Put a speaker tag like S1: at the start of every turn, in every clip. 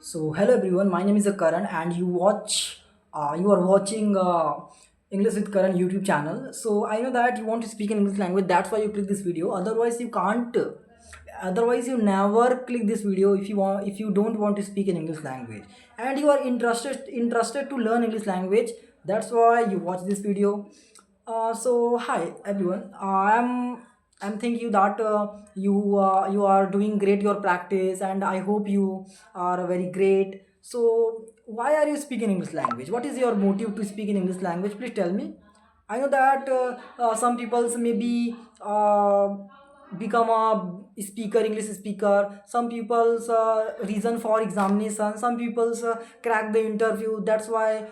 S1: So hello everyone, my name is Karan and you are watching English with Karan YouTube channel. So I know that you want to speak in English language, that's why you click this video. Otherwise you can't. Otherwise you never click this video if you don't want to speak in English language and you are interested to learn English language. That's why you watch this video. So hi everyone. I'm thinking that you are doing great your practice, and I hope you are very great. So why are you speaking English language? What is your motive to speak in English language? Please tell me. I know that some people maybe become a speaker, English speaker. Some people's reason for examination. Some people's crack the interview. That's why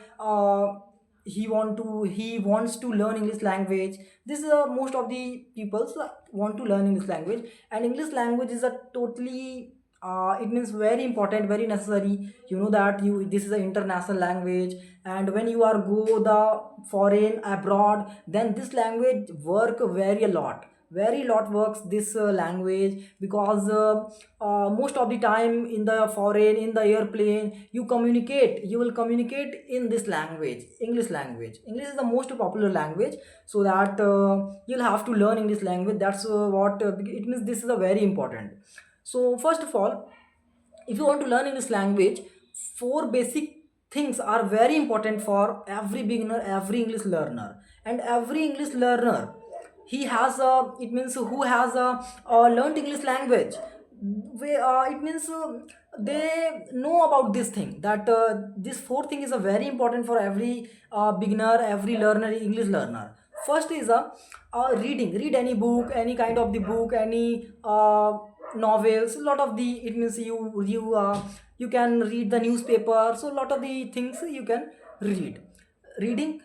S1: he wants to learn English language. This is most of the people's want to learn English language, and English language is a totally it means very important, very necessary. You know that you this is an international language, and when you are go the foreign abroad, then this language work very lot works this language, because most of the time in the foreign, in the airplane, you will communicate in this language, English is the most popular language. So that you'll have to learn English language. That's what it means. This is a very important. So first of all, if you want to learn English language, four basic things are very important for every beginner, every English learner. And every English learner, he has a, it means who has a learned English language, it means they know about this thing, that this fourth thing is a very important for every beginner, every learner, English learner. First is a reading. Read any book, any kind of the book, any novels. A lot of the, it means you can read the newspaper. So a lot of the things you can read. Reading.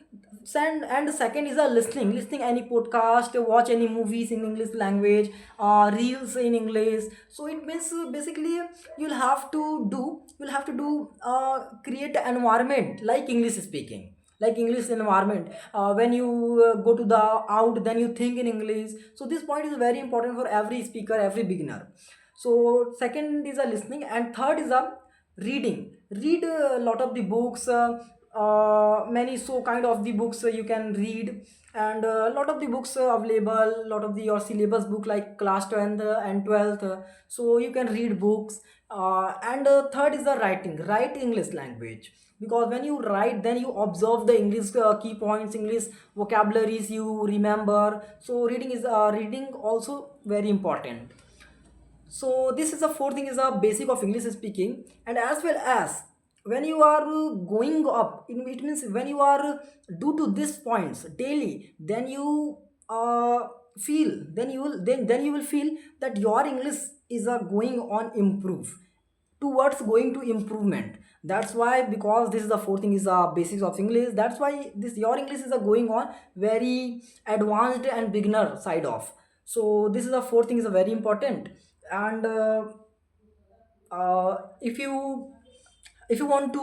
S1: And second is a listening any podcast, watch any movies in English language, reels in English. So it means basically you'll have to do create an environment like English speaking, like English environment. When you go to the out, then you think in English. So this point is very important for every speaker, every beginner. So second is a listening, and third is a reading. Read a lot of the books, many so kind of the books you can read. And a lot of the books available, lot of the your syllabus book like class 10th and 12th. So you can read books. And third is the writing. Write English language, because when you write, then you observe the English key points, English vocabularies you remember. So reading also very important. So this is the fourth thing, is a basic of English speaking. And as well as when you are going up, it means when you are do to these points daily, then you feel, then you will feel that your English is going on improve, towards going to improvement. That's why, because this is the fourth thing, is a basics of English. That's why this your English is going on very advanced and beginner side of. So this is the fourth thing, is a very important. And if you want to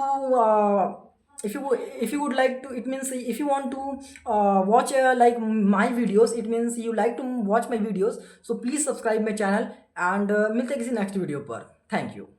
S1: if you would like to, it means if you want to watch like my videos, it means you like to watch my videos, so please subscribe my channel. And मिलते हैं किसी next video पर. Thank you.